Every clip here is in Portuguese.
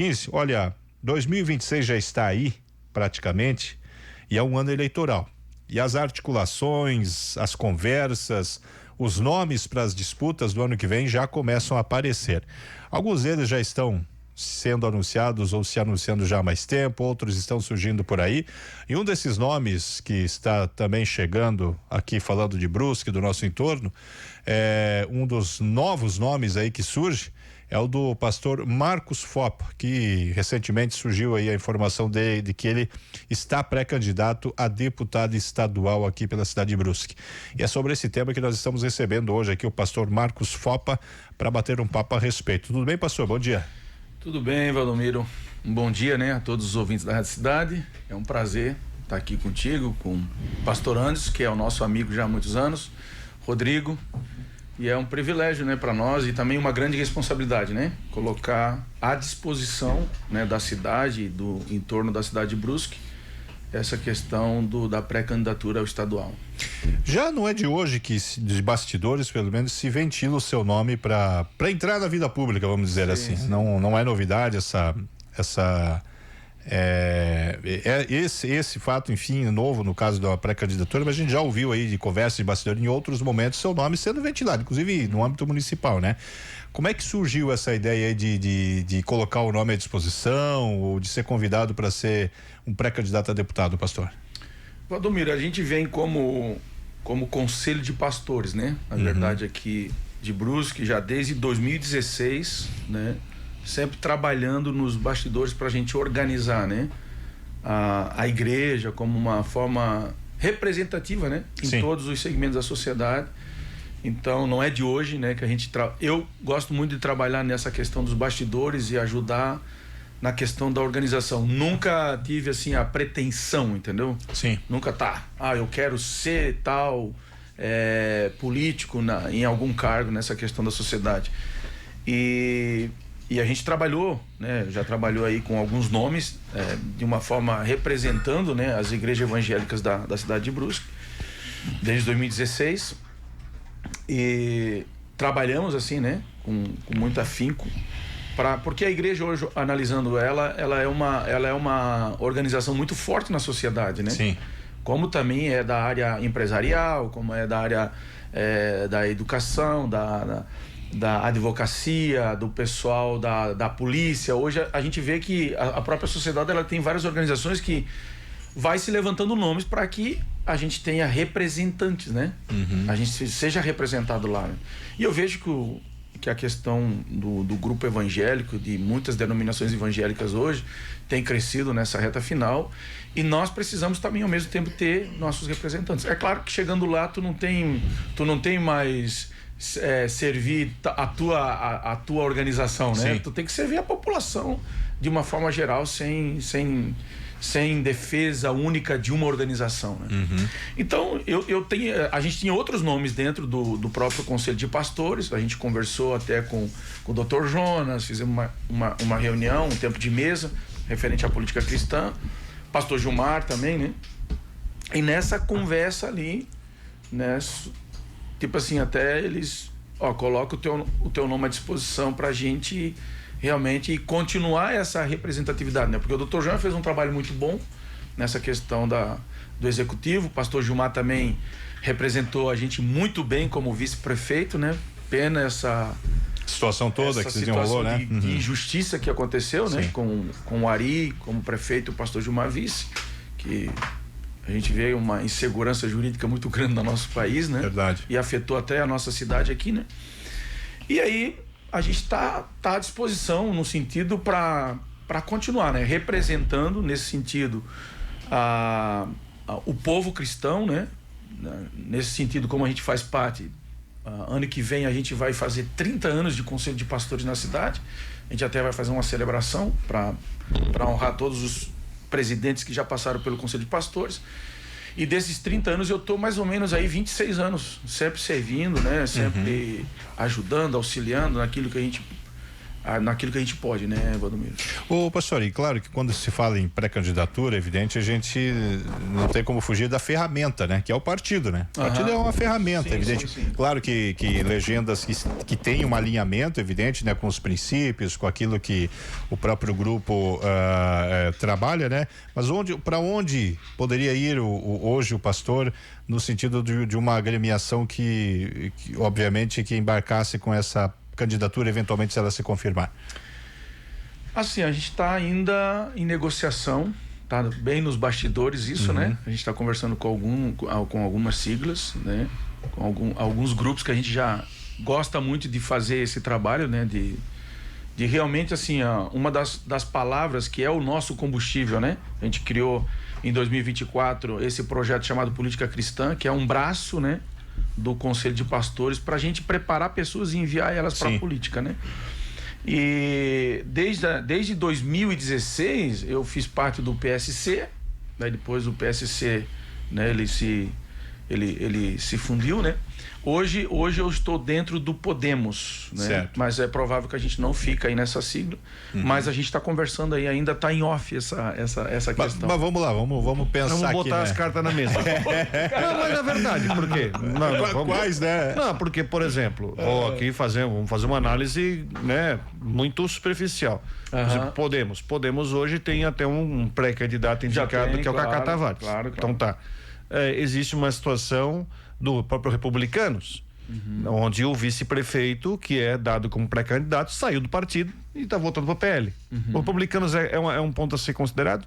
15, olha, 2026 já está aí, praticamente, e é um ano eleitoral. E as articulações, as conversas, os nomes para as disputas do ano que vem já começam a aparecer. Alguns deles já estão sendo anunciados ou se anunciando já há mais tempo, outros estão surgindo por aí. E um desses nomes que está também chegando aqui, falando de Brusque, do nosso entorno, um dos novos nomes aí que surge é o do pastor Marcos Fopa, que recentemente surgiu aí a informação de que ele está pré-candidato a deputado estadual aqui pela cidade de Brusque. E é sobre esse tema que nós estamos recebendo hoje aqui o pastor Marcos Fopa para bater um papo a respeito. Tudo bem, pastor? Bom dia. Tudo bem, Valdomiro. Um bom dia, né, a todos os ouvintes da Rádio Cidade. É um prazer estar aqui contigo, com o pastor Anderson, que é o nosso amigo já há muitos anos, Rodrigo. E é um privilégio, né, para nós e também uma grande responsabilidade, né, colocar à disposição, né, da cidade, do entorno da cidade de Brusque, essa questão da pré-candidatura ao estadual. Já não é de hoje que de bastidores, pelo menos, se ventila o seu nome para entrar na vida pública, vamos dizer sim, assim. Sim. Não é novidade esse fato, enfim, novo no caso da pré-candidatura, mas a gente já ouviu aí de conversa de bastidor em outros momentos seu nome sendo ventilado, inclusive no âmbito municipal, né? Como é que surgiu essa ideia aí de colocar o nome à disposição ou de ser convidado para ser um pré-candidato a deputado, pastor? Valdomiro, a gente vem como conselho de pastores, né? Na verdade, aqui de Brusque, já desde 2016, né? Sempre trabalhando nos bastidores para a gente organizar, né, a igreja como uma forma representativa, né, em Sim. todos os segmentos da sociedade. Então não é de hoje, né, que a gente eu gosto muito de trabalhar nessa questão dos bastidores e ajudar na questão da organização. Nunca tive assim a pretensão, entendeu? Sim. Nunca eu quero ser tal político em algum cargo nessa questão da sociedade. E a gente trabalhou, né? Já trabalhou aí com alguns nomes, de uma forma representando, né, as igrejas evangélicas da cidade de Brusque, desde 2016. E trabalhamos assim, né, com muito afinco, porque a igreja hoje, analisando ela é uma organização muito forte na sociedade, né? Sim. Como também é da área empresarial, como é da área da educação, da advocacia, do pessoal da polícia. Hoje a gente vê que a própria sociedade ela tem várias organizações que vai se levantando nomes para que a gente tenha representantes, né? A gente seja representado lá, né? E eu vejo que a questão do grupo evangélico, de muitas denominações evangélicas hoje, tem crescido nessa reta final e nós precisamos também ao mesmo tempo ter nossos representantes. É claro que chegando lá tu não tem mais servir a tua organização, né? Sim. Tu tem que servir a população de uma forma geral, sem defesa única de uma organização, né? Então a gente tinha outros nomes dentro do próprio conselho de pastores. A gente conversou até com o Dr. Jonas, fizemos uma reunião, um tempo de mesa referente à política cristã, pastor Gilmar também, né? E nessa conversa ali, né, tipo assim, até eles, coloca o teu nome à disposição pra gente realmente continuar essa representatividade, né? Porque o Dr. João fez um trabalho muito bom nessa questão do executivo. O pastor Gilmar também representou a gente muito bem como vice-prefeito, né? Pena essa situação toda que se desenrolou, né? De injustiça que aconteceu, né? Com o Ari como prefeito, o pastor Gilmar vice, que a gente vê uma insegurança jurídica muito grande no nosso país, né? Verdade. E afetou até a nossa cidade aqui, né? E aí a gente tá à disposição no sentido para continuar, né? Representando nesse sentido o povo cristão, né? Nesse sentido, como a gente faz parte, ano que vem a gente vai fazer 30 anos de Conselho de Pastores na cidade. A gente até vai fazer uma celebração para honrar todos os presidentes que já passaram pelo Conselho de Pastores. E desses 30 anos eu tô mais ou menos aí 26 anos sempre servindo, né? Sempre ajudando, auxiliando naquilo que naquilo que a gente pode, né, Valdomiro? Ô, pastor, e claro que quando se fala em pré-candidatura, evidente, a gente não tem como fugir da ferramenta, né? Que é o partido, né? O partido é uma ferramenta, sim, evidente. sim. Claro que legendas que tem um alinhamento, evidente, né? Com os princípios, com aquilo que o próprio grupo trabalha, né? Mas para onde poderia ir hoje o pastor no sentido de uma agremiação que obviamente, que embarcasse com essa candidatura, eventualmente, se ela se confirmar? Assim, a gente está ainda em negociação, tá bem nos bastidores isso, né? A gente está conversando com algumas siglas, né? Com alguns grupos que a gente já gosta muito de fazer esse trabalho, né? De realmente, assim, uma das palavras que é o nosso combustível, né? A gente criou em 2024 esse projeto chamado Política Cristã, que é um braço, né? Do Conselho de Pastores, para a gente preparar pessoas e enviar elas para a política, né? E desde 2016 eu fiz parte do PSC, daí depois o PSC, né, ele se fundiu, né? Hoje eu estou dentro do Podemos, né? Certo. Mas é provável que a gente não fica aí nessa sigla, mas a gente está conversando aí, ainda está em off essa questão. Mas vamos lá, vamos pensar aqui. Vamos botar as cartas na mesa. Não, mas é verdade, por quê? Quais, né? Não, porque, por exemplo, vamos fazer uma análise, né, muito superficial. Por exemplo, Podemos hoje tem até um pré-candidato indicado, que é o Cacá Tavares. Claro. Então tá. Existe uma situação do próprio Republicanos, onde o vice-prefeito, que é dado como pré-candidato, saiu do partido e está voltando para o PL. O Republicanos é um ponto a ser considerado?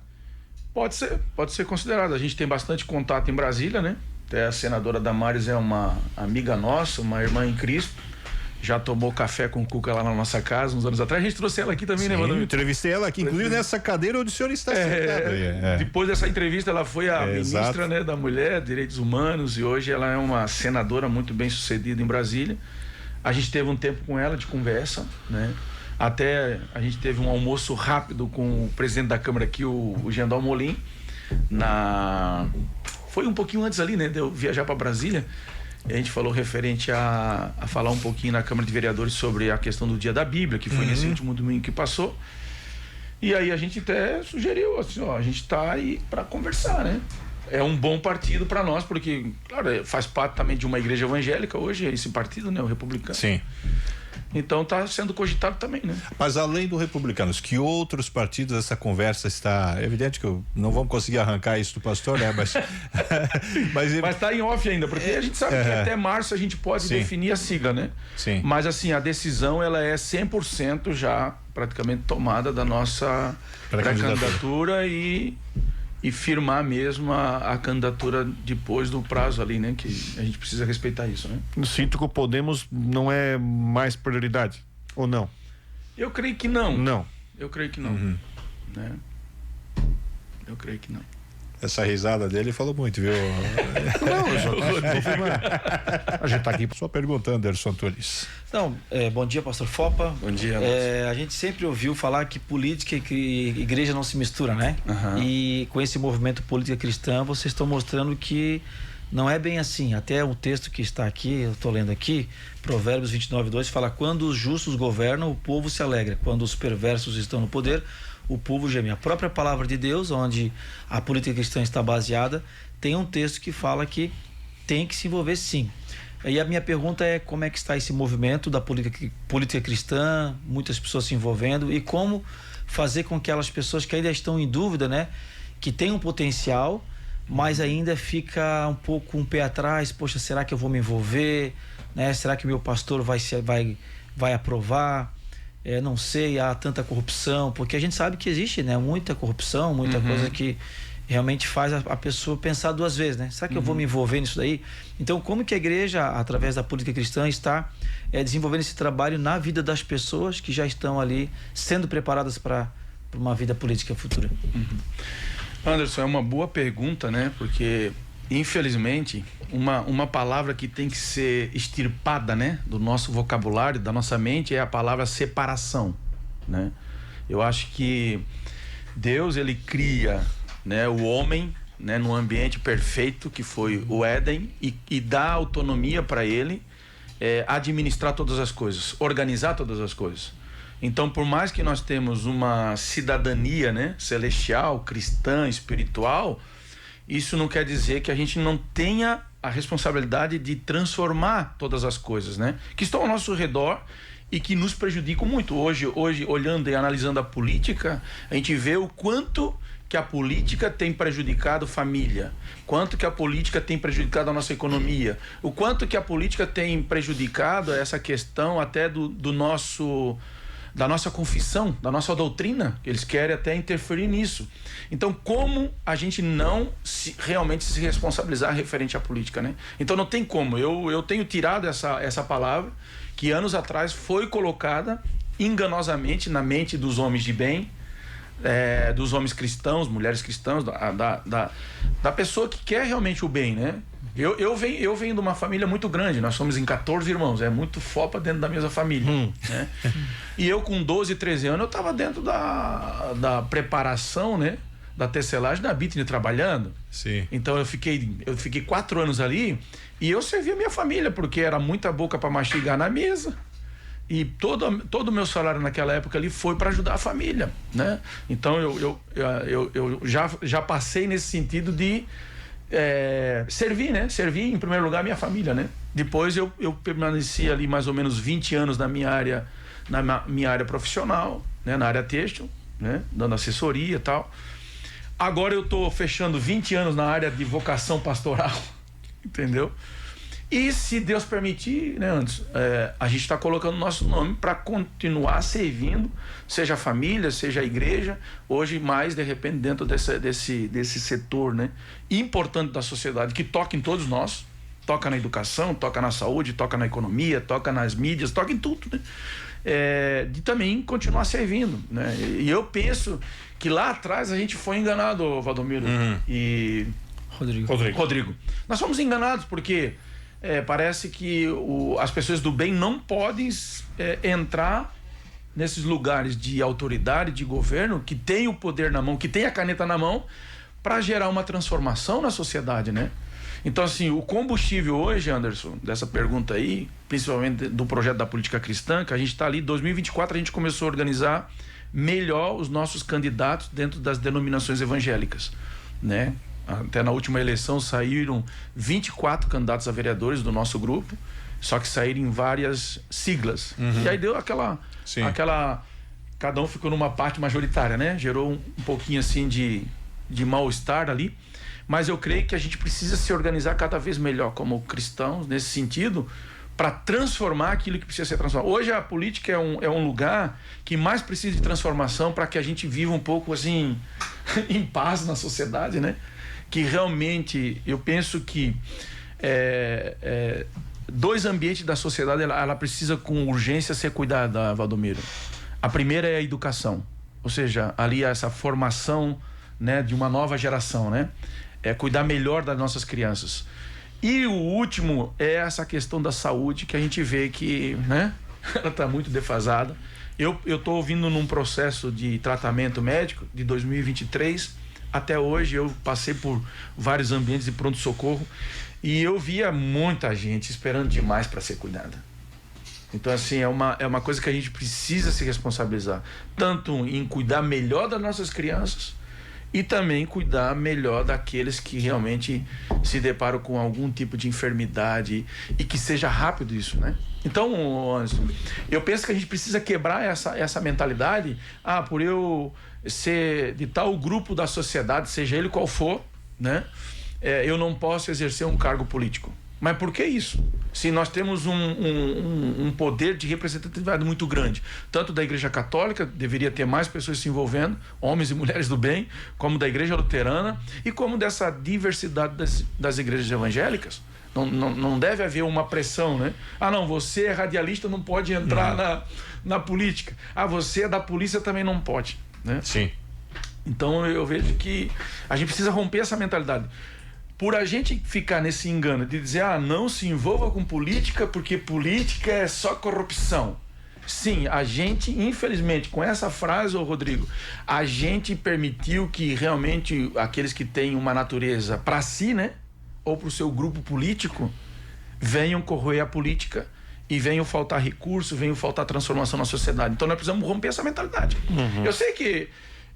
Pode ser considerado. A gente tem bastante contato em Brasília, né? Até a senadora Damares é uma amiga nossa, uma irmã em Cristo. Já tomou café com cuca lá na nossa casa uns anos atrás. A gente trouxe ela aqui também, né, Valdomiro? Entrevistei ela aqui, inclusive nessa cadeira onde o senhor está sentado. Depois dessa entrevista, ela foi a ministra, né, da Mulher, Direitos Humanos, e hoje ela é uma senadora muito bem sucedida em Brasília. A gente teve um tempo com ela de conversa, né? Até a gente teve um almoço rápido com o presidente da Câmara aqui, o Gendal Molim, foi um pouquinho antes ali, né, de eu viajar para Brasília. E a gente falou referente a falar um pouquinho na Câmara de Vereadores sobre a questão do Dia da Bíblia, que foi nesse último domingo que passou. E aí a gente até sugeriu, assim, a gente tá aí para conversar, né? É um bom partido para nós, porque, claro, faz parte também de uma igreja evangélica hoje, esse partido, né, o Republicano. Sim. Então está sendo cogitado também, né? Mas além do Republicanos, que outros partidos essa conversa está... É evidente que não vamos conseguir arrancar isso do pastor, né? Mas está em off ainda, porque a gente sabe que até março a gente pode definir a sigla, né? Sim. Mas assim, a decisão ela é 100% já praticamente tomada da nossa pré-candidatura e firmar mesmo a candidatura depois do prazo ali, né? Que a gente precisa respeitar isso, né? Sinto que o Podemos não é mais prioridade, ou não? Eu creio que não. Não. Eu creio que não. Né? Eu creio que não. Essa risada dele falou muito, viu? Não, eu só a gente tá aqui. Só perguntando, Anderson Antunes. Não, bom dia, pastor Fopa. Bom dia. A gente sempre ouviu falar que política e igreja não se mistura, né? E com esse movimento política cristã, vocês estão mostrando que não é bem assim. Até o texto que está aqui, eu estou lendo aqui, Provérbios 29:2 fala: quando os justos governam, o povo se alegra. Quando os perversos estão no poder, o povo geme. A própria palavra de Deus, onde a política cristã está baseada, tem um texto que fala que tem que se envolver sim. E a minha pergunta é: como é que está esse movimento da política cristã, muitas pessoas se envolvendo, e como fazer com que aquelas pessoas que ainda estão em dúvida, né, que têm um potencial, mas ainda fica um pouco um pé atrás? Poxa, será que eu vou me envolver, né? Será que meu pastor vai aprovar? Não sei, há tanta corrupção, porque a gente sabe que existe, né, muita corrupção, muita coisa que realmente faz a pessoa pensar duas vezes, né? Será que eu vou me envolver nisso daí? Então, como que a igreja, através da política cristã, está desenvolvendo esse trabalho na vida das pessoas que já estão ali sendo preparadas para uma vida política futura? Anderson, é uma boa pergunta, né? Porque, infelizmente, uma palavra que tem que ser extirpada, né, do nosso vocabulário, da nossa mente, é a palavra separação, né? Eu acho que Deus, ele cria, né, o homem, né, num ambiente perfeito que foi o Éden, e dá autonomia para ele administrar todas as coisas, organizar todas as coisas. Então, por mais que nós temos uma cidadania, né, celestial, cristã, espiritual, isso não quer dizer que a gente não tenha a responsabilidade de transformar todas as coisas, né, que estão ao nosso redor e que nos prejudicam muito. Hoje, olhando e analisando a política, a gente vê o quanto que a política tem prejudicado família, quanto que a política tem prejudicado a nossa economia, o quanto que a política tem prejudicado essa questão até da nossa confissão, da nossa doutrina. Eles querem até interferir nisso. Então, como a gente não realmente se responsabilizar referente à política, né? Então, não tem como. Eu tenho tirado essa palavra que anos atrás foi colocada enganosamente na mente dos homens de bem, dos homens cristãos, mulheres cristãs, da pessoa que quer realmente o bem, né? Eu venho de uma família muito grande, nós somos em 14 irmãos, é muito fopa dentro da mesma família, né? E eu com 12, 13 anos, eu estava dentro da preparação, né, da tecelagem da Bitne trabalhando. Sim. Então eu fiquei 4 anos ali e eu servia a minha família, porque era muita boca para mastigar na mesa. E todo o meu salário naquela época ali foi para ajudar a família, né? Então eu já passei nesse sentido de servir, né? Servir em primeiro lugar a minha família, né? Depois eu permaneci ali mais ou menos 20 anos na minha área profissional, né? Na área têxtil, né? Dando assessoria e tal. Agora eu tô fechando 20 anos na área de vocação pastoral, entendeu? E se Deus permitir, né, Anderson, a gente está colocando nosso nome para continuar servindo, seja a família, seja a igreja, hoje mais de repente dentro desse setor, né, importante da sociedade, que toca em todos nós, toca na educação, toca na saúde, toca na economia, toca nas mídias, toca em tudo, né? De também continuar servindo, né? E eu penso que lá atrás a gente foi enganado, Valdomiro e Rodrigo. Nós fomos enganados porque parece que as pessoas do bem não podem entrar nesses lugares de autoridade, de governo, que tem o poder na mão, que tem a caneta na mão, para gerar uma transformação na sociedade, né? Então, assim, o combustível hoje, Anderson, dessa pergunta aí, principalmente do projeto da política cristã, que a gente está ali, em 2024 a gente começou a organizar melhor os nossos candidatos dentro das denominações evangélicas, né? Até na última eleição saíram 24 candidatos a vereadores do nosso grupo, só que saíram em várias siglas. E aí deu aquela... Cada um ficou numa parte majoritária, né? Gerou um pouquinho assim de mal-estar ali. Mas eu creio que a gente precisa se organizar cada vez melhor como cristãos, nesse sentido, para transformar aquilo que precisa ser transformado. Hoje a política é um lugar que mais precisa de transformação para que a gente viva um pouco assim, em paz na sociedade, né? Que realmente, eu penso que dois ambientes da sociedade, ela precisa com urgência ser cuidada, Valdomiro. A primeira é a educação, ou seja, ali essa formação, né, de uma nova geração, né? Cuidar melhor das nossas crianças. E o último é essa questão da saúde, que a gente vê que, né, ela está muito defasada. Eu estou vindo num processo de tratamento médico de 2023 até hoje. Eu passei por vários ambientes de pronto-socorro e eu via muita gente esperando demais para ser cuidada. Então, assim, é uma coisa que a gente precisa se responsabilizar, tanto em cuidar melhor das nossas crianças e também cuidar melhor daqueles que realmente se deparam com algum tipo de enfermidade e que seja rápido isso, né? Então, Anderson, eu penso que a gente precisa quebrar essa mentalidade, por eu ser de tal grupo da sociedade, seja ele qual for, né? Eu não posso exercer um cargo político. Mas por que isso? Se nós temos um poder de representatividade muito grande, tanto da Igreja Católica, deveria ter mais pessoas se envolvendo, homens e mulheres do bem, como da Igreja Luterana e como dessa diversidade das igrejas evangélicas. Não deve haver uma pressão, né? Não, você é radialista, não pode entrar na política. Você é da polícia, também não pode, né? Sim. Então eu vejo que a gente precisa romper essa mentalidade. Por a gente ficar nesse engano de dizer, não se envolva com política porque política é só corrupção. Sim, a gente, infelizmente, com essa frase, Rodrigo, a gente permitiu que realmente aqueles que têm uma natureza para si, né, ou para o seu grupo político, venham corroer a política e venham faltar recurso, venham faltar transformação na sociedade. Então nós precisamos romper essa mentalidade. Eu sei que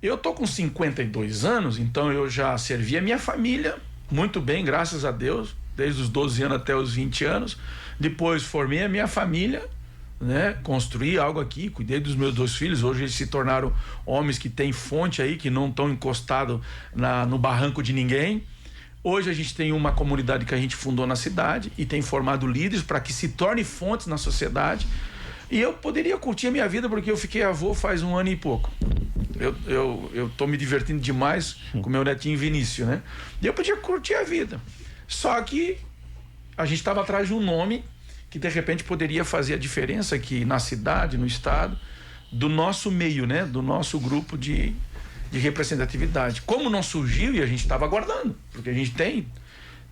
eu tô com 52 anos, então eu já servi a minha família muito bem, graças a Deus, desde os 12 anos até os 20 anos. Depois formei a minha família, né? Construí algo aqui, cuidei dos meus 2 filhos. Hoje eles se tornaram homens que têm fonte aí, que não estão encostados no barranco de ninguém. Hoje a gente tem uma comunidade que a gente fundou na cidade e tem formado líderes para que se torne fontes na sociedade. E eu poderia curtir a minha vida porque eu fiquei avô faz 1 ano e pouco. Eu tô me divertindo demais com meu netinho Vinícius, né? E eu podia curtir a vida. Só que a gente estava atrás de um nome que de repente poderia fazer a diferença aqui na cidade, no estado, do nosso meio, né? Do nosso grupo de representatividade. Como não surgiu, e a gente estava aguardando, porque a gente tem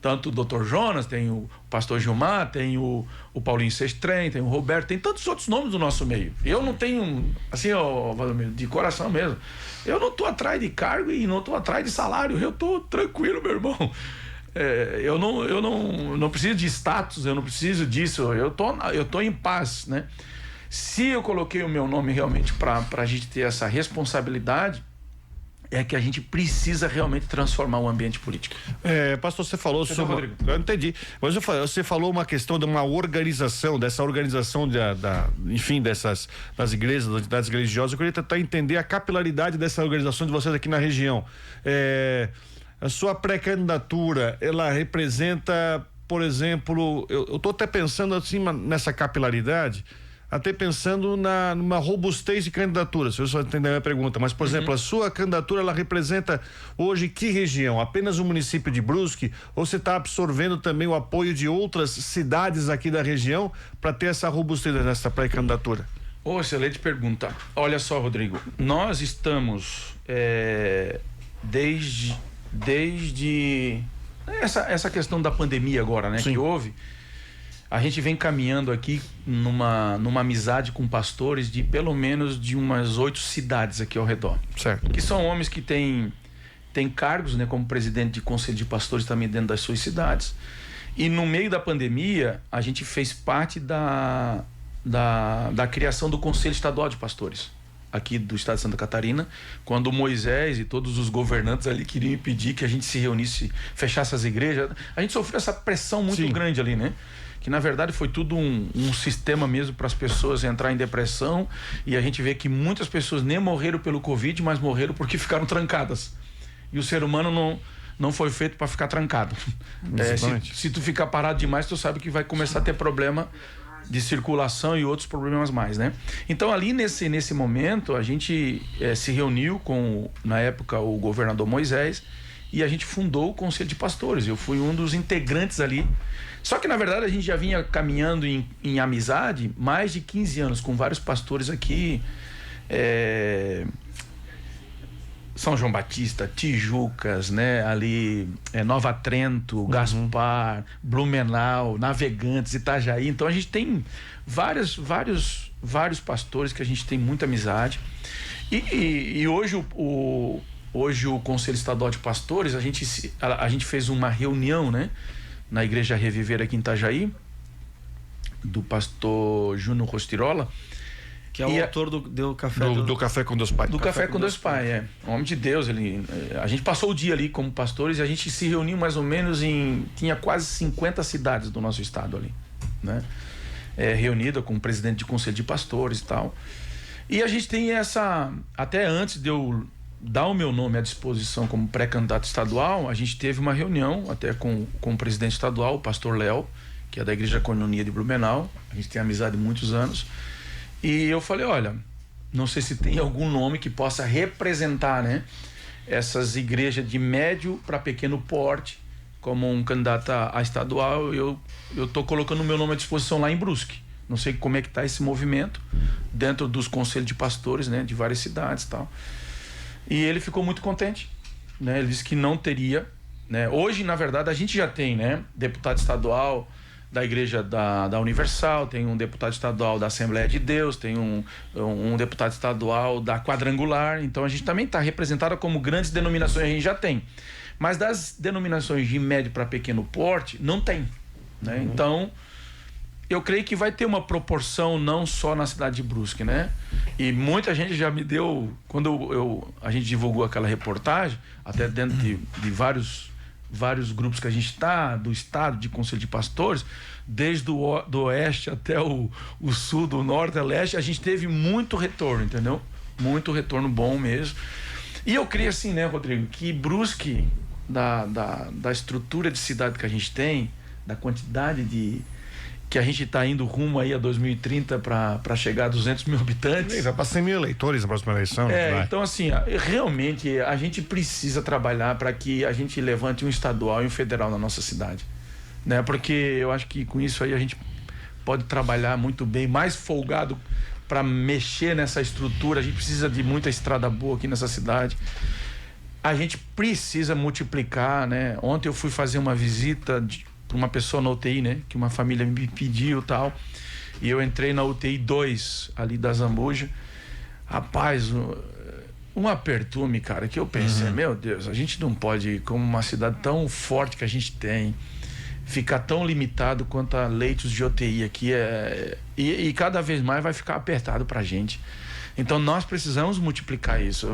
tanto o Dr. Jonas, tem o pastor Gilmar, tem o Paulinho Sestrem, tem o Roberto, tem tantos outros nomes do nosso meio. Eu não tenho, assim, de coração mesmo, eu não estou atrás de cargo e não estou atrás de salário, eu estou tranquilo, meu irmão. Eu não preciso de status, eu não preciso disso, eu tô em paz, né? Se eu coloquei o meu nome realmente para a gente ter essa responsabilidade, é que a gente precisa realmente transformar o ambiente político. Pastor, você falou sobre... Rodrigo? Eu entendi. Mas você falou uma questão de uma organização, dessa organização enfim, das igrejas, das entidades religiosas. Eu queria tentar entender a capilaridade dessa organização de vocês aqui na região. A sua pré-candidatura, ela representa, por exemplo, eu estou até pensando assim nessa capilaridade, até pensando numa robustez de candidatura, se você entender a minha pergunta. Mas, por exemplo, a sua candidatura, ela representa hoje que região? Apenas o município de Brusque? Ou você está absorvendo também o apoio de outras cidades aqui da região para ter essa robustez nessa pré-candidatura? Excelente pergunta. Olha só, Rodrigo, nós estamos desde essa questão da pandemia agora, né? Sim. Que houve, a gente vem caminhando aqui numa amizade com pastores de pelo menos de umas 8 cidades aqui ao redor. Certo. Que são homens que têm cargos, né? Como presidente de conselho de pastores também dentro das suas cidades. E no meio da pandemia, a gente fez parte da criação do Conselho Estadual de Pastores aqui do estado de Santa Catarina, quando Moisés e todos os governantes ali queriam impedir que a gente se reunisse, fechasse as igrejas. A gente sofreu essa pressão muito grande ali, né? Que na verdade foi tudo um sistema mesmo para as pessoas entrar em depressão, e a gente vê que muitas pessoas nem morreram pelo Covid, mas morreram porque ficaram trancadas. E o ser humano não foi feito para ficar trancado. Se tu ficar parado demais, tu sabe que vai começar a ter problema de circulação e outros problemas mais, né? Então ali nesse momento a gente se reuniu com, na época, o governador Moisés, e a gente fundou o Conselho de Pastores. Eu fui um dos integrantes ali. Só que na verdade a gente já vinha caminhando em amizade mais de 15 anos com vários pastores aqui, São João Batista, Tijucas, né? Ali Nova Trento, Gaspar, Blumenau, Navegantes, Itajaí. Então a gente tem vários pastores que a gente tem muita amizade. E hoje o Conselho Estadual de Pastores, a gente fez uma reunião, né? Na Igreja Reviver aqui em Itajaí, do pastor Júnior Rostirola, que é o autor do Café do Café com Deus Pai. Do Café com Deus Pai, homem de Deus. A gente passou o dia ali como pastores, e a gente se reuniu mais ou menos tinha quase 50 cidades do nosso estado ali, né? Reunida com o presidente de conselho de pastores e tal. E a gente tem até antes de eu dar o meu nome à disposição como pré-candidato estadual, a gente teve uma reunião até com o presidente estadual, o pastor Léo, que é da Igreja Coinonia de Blumenau. A gente tem amizade há muitos anos. E eu falei, olha, não sei se tem algum nome que possa representar, né, essas igrejas de médio para pequeno porte, como um candidato a estadual. Eu estou colocando o meu nome à disposição lá em Brusque. Não sei como é que está esse movimento dentro dos conselhos de pastores, né, de várias cidades e tal. E ele ficou muito contente, né? Ele disse que não teria, né? Hoje, na verdade, a gente já tem, né, deputado estadual da Igreja da Universal, tem um deputado estadual da Assembleia de Deus, tem um deputado estadual da Quadrangular. Então a gente também está representada como grandes denominações, a gente já tem. Mas das denominações de médio para pequeno porte, não tem, né? Então eu creio que vai ter uma proporção não só na cidade de Brusque, né? E muita gente já me deu, quando a gente divulgou aquela reportagem, até dentro de vários grupos que a gente está, do estado, de conselho de pastores, desde do oeste até o sul, do norte a leste, a gente teve muito retorno, entendeu? Muito retorno bom mesmo. E eu creio assim, né, Rodrigo, que Brusque, da estrutura de cidade que a gente tem, da quantidade que a gente está indo rumo aí a 2030 para chegar a 200 mil habitantes. Vai para 100 mil eleitores na próxima eleição. Então assim, realmente a gente precisa trabalhar para que a gente levante um estadual e um federal na nossa cidade, né? Porque eu acho que com isso aí a gente pode trabalhar muito bem, mais folgado para mexer nessa estrutura. A gente precisa de muita estrada boa aqui nessa cidade. A gente precisa multiplicar, né? Ontem eu fui fazer uma visita para uma pessoa na UTI, né? Que uma família me pediu e tal. E eu entrei na UTI 2, ali da Zambuja. Rapaz, um apertume, cara, que eu pensei, meu Deus, a gente não pode, como uma cidade tão forte que a gente tem, ficar tão limitado quanto a leitos de UTI aqui. E cada vez mais vai ficar apertado pra gente. Então nós precisamos multiplicar isso.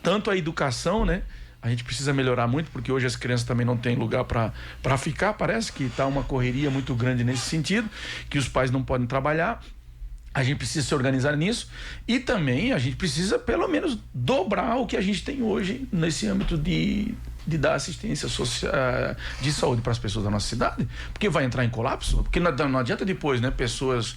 Tanto a educação, né? A gente precisa melhorar muito, porque hoje as crianças também não têm lugar para ficar. Parece que está uma correria muito grande nesse sentido, que os pais não podem trabalhar. A gente precisa se organizar nisso. E também a gente precisa, pelo menos, dobrar o que a gente tem hoje nesse âmbito de dar assistência social, de saúde para as pessoas da nossa cidade, porque vai entrar em colapso. Porque não adianta depois, né, pessoas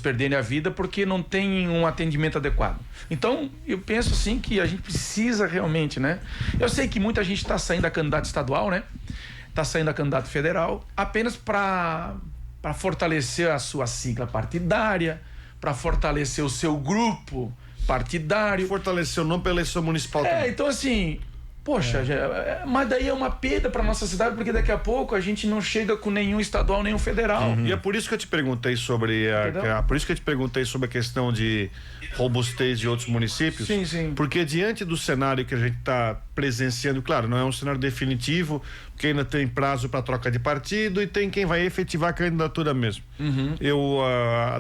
perderem a vida porque não tem um atendimento adequado. Então, eu penso assim que a gente precisa realmente, né? Eu sei que muita gente está saindo a candidato estadual, né? Está saindo a candidato federal apenas para fortalecer a sua sigla partidária, para fortalecer o seu grupo partidário. Fortalecer o nome pela eleição municipal também. Então assim, poxa, mas daí é uma perda para nossa cidade, porque daqui a pouco a gente não chega com nenhum estadual, nenhum federal. E é por isso que eu te perguntei sobre a questão de robustez de outros municípios. Sim. Porque diante do cenário que a gente está presenciando, claro, não é um cenário definitivo, porque ainda tem prazo para troca de partido e tem quem vai efetivar a candidatura mesmo.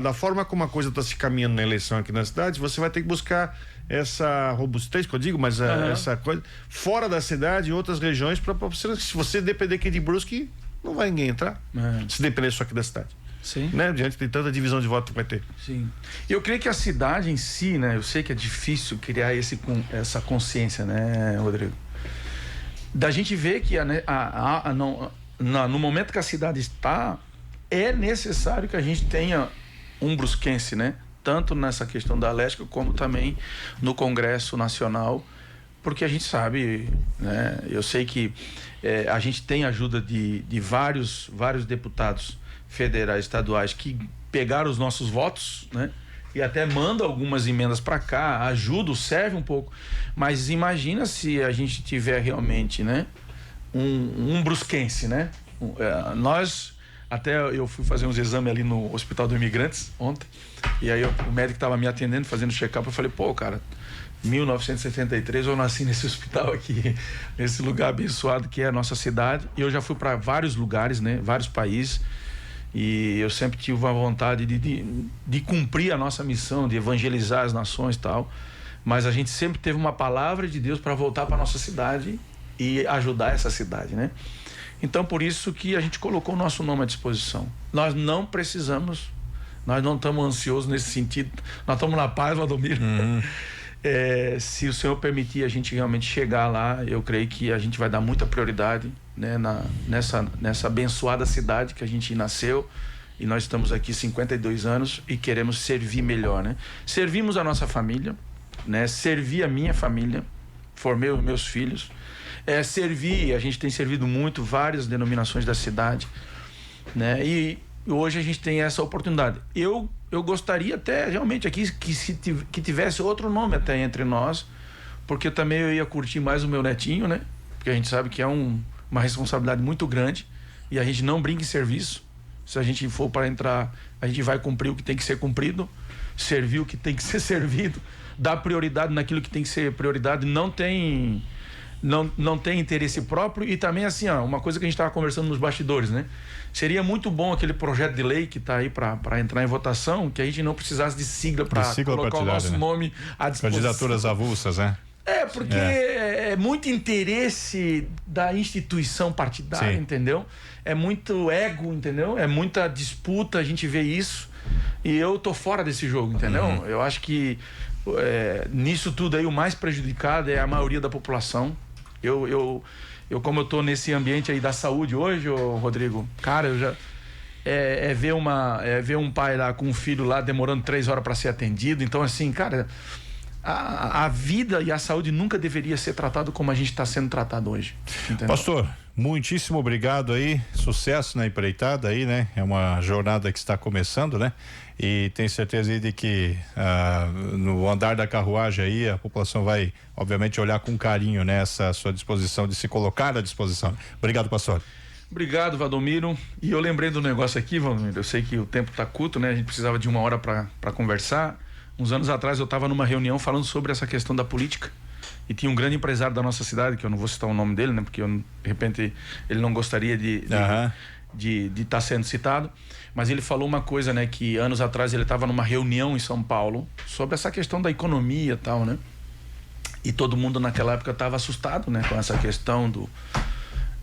Da forma como a coisa está se caminhando na eleição aqui na cidade, você vai ter que buscar essa robustez que eu digo, mas essa coisa fora da cidade, em outras regiões, para se você depender aqui de Brusque, não vai ninguém entrar. Se depender só aqui da cidade. Sim. Né? Diante de tanta divisão de voto que vai ter. Sim. Eu creio que a cidade em si, né? Eu sei que é difícil criar essa consciência, né, Rodrigo? Da gente ver que no momento que a cidade está, é necessário que a gente tenha um brusquense, né? Tanto nessa questão da Aléstica, como também no Congresso Nacional, porque a gente sabe, né? Eu sei que a gente tem ajuda de vários deputados federais, estaduais, que pegaram os nossos votos, né? E até mandam algumas emendas para cá, ajudam, serve um pouco. Mas imagina se a gente tiver realmente, né? Um brusquense, né? Até eu fui fazer uns exames ali no Hospital dos Imigrantes ontem, e aí o médico estava me atendendo, fazendo check-up, eu falei, pô, cara, 1973 eu nasci nesse hospital aqui, nesse lugar abençoado que é a nossa cidade, e eu já fui para vários lugares, né, vários países, e eu sempre tive uma vontade de cumprir a nossa missão, de evangelizar as nações e tal, mas a gente sempre teve uma palavra de Deus para voltar para nossa cidade e ajudar essa cidade, né? Então, por isso que a gente colocou o nosso nome à disposição. Nós não precisamos, nós não estamos ansiosos nesse sentido, nós estamos na paz, Valdomiro. Se o Senhor permitir a gente realmente chegar lá, eu creio que a gente vai dar muita prioridade, né, nessa abençoada cidade que a gente nasceu, e nós estamos aqui 52 anos e queremos servir melhor, né? Servimos a nossa família, né? Servi a minha família, formei os meus filhos, a gente tem servido muito várias denominações da cidade, né? E hoje a gente tem essa oportunidade. Eu gostaria até realmente aqui que tivesse outro nome até entre nós, porque também eu ia curtir mais o meu netinho, né? Porque a gente sabe que é uma responsabilidade muito grande e a gente não brinca em serviço. Se a gente for para entrar, a gente vai cumprir o que tem que ser cumprido, servir o que tem que ser servido, dar prioridade naquilo que tem que ser prioridade. Não tem não tem interesse próprio. E também, assim, ó, uma coisa que a gente estava conversando nos bastidores, né? Seria muito bom aquele projeto de lei que está aí para entrar em votação, que a gente não precisasse de sigla para colocar o nosso nome à disposição. Candidaturas avulsas, né? Porque é muito interesse da instituição partidária, Sim. entendeu? É muito ego, entendeu? É muita disputa, a gente vê isso. E eu tô fora desse jogo, entendeu? Eu acho que nisso tudo aí o mais prejudicado é a maioria da população. Como eu tô nesse ambiente aí da saúde hoje, Rodrigo, cara, eu já... ver um pai lá com um filho lá demorando 3 horas para ser atendido. Então, assim, cara... A vida e a saúde nunca deveria ser tratado como a gente está sendo tratado hoje. Entendeu? Pastor, muitíssimo obrigado aí, sucesso na empreitada aí, né? É uma jornada que está começando, né? E tenho certeza aí de que no andar da carruagem aí a população vai, obviamente, olhar com carinho nessa sua disposição de se colocar à disposição. Obrigado, pastor. Obrigado, Valdomiro. E eu lembrei do negócio aqui, Valdomiro, eu sei que o tempo está curto, né? A gente precisava de 1 hora para conversar. Uns anos atrás eu estava numa reunião falando sobre essa questão da política e tinha um grande empresário da nossa cidade, que eu não vou citar o nome dele, né? Porque de repente ele não gostaria de estar sendo citado, mas ele falou uma coisa, né? Que anos atrás ele estava numa reunião em São Paulo sobre essa questão da economia e tal, né? E todo mundo naquela época estava assustado, né? Com essa questão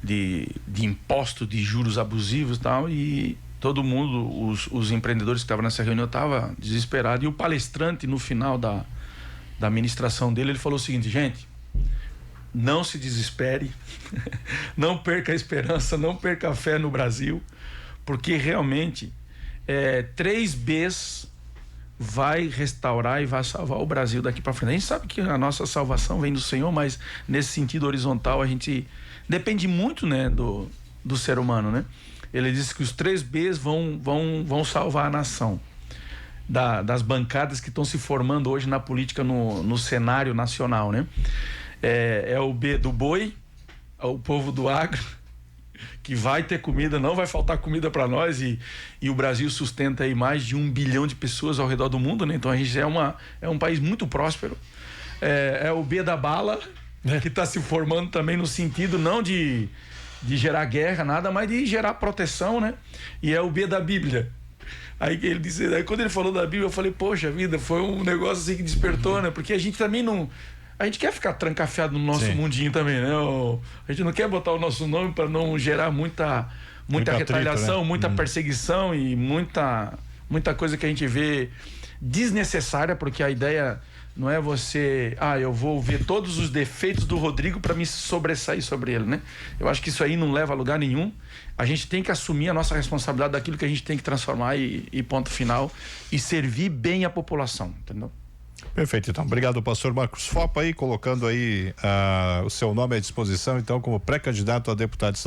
de imposto, de juros abusivos e tal, e todo mundo, os empreendedores que estavam nessa reunião estavam desesperados. E o palestrante, no final da ministração dele, ele falou o seguinte: gente, não se desespere, não perca a esperança, não perca a fé no Brasil, porque realmente 3 Bs vai restaurar e vai salvar o Brasil daqui para frente. A gente sabe que a nossa salvação vem do Senhor, mas nesse sentido horizontal a gente depende muito, né, do ser humano, né? Ele disse que os 3 Bs vão salvar a nação. Das bancadas que estão se formando hoje na política no cenário nacional, né? É o B do boi, é o povo do agro, que vai ter comida, não vai faltar comida para nós, e o Brasil sustenta aí mais de 1 bilhão de pessoas ao redor do mundo, né? Então a gente é um país muito próspero. É o B da bala, que está se formando também no sentido não de gerar guerra, nada, mas de gerar proteção, né? E é o B da Bíblia. Aí ele disse, aí quando ele falou da Bíblia, eu falei, poxa vida, foi um negócio assim que despertou, né? Porque a gente também não... A gente quer ficar trancafiado no nosso mundinho também, né? A gente não quer botar o nosso nome para não gerar muita retaliação, atrito, né? Muita perseguição e muita coisa que a gente vê desnecessária, porque a ideia não é você... eu vou ver todos os defeitos do Rodrigo para me sobressair sobre ele, né? Eu acho que isso aí não leva a lugar nenhum. A gente tem que assumir a nossa responsabilidade daquilo que a gente tem que transformar e ponto final, e servir bem a população, entendeu? Perfeito, então. Obrigado, pastor Marcos Fopa, aí colocando aí o seu nome à disposição, então, como pré-candidato a deputado de São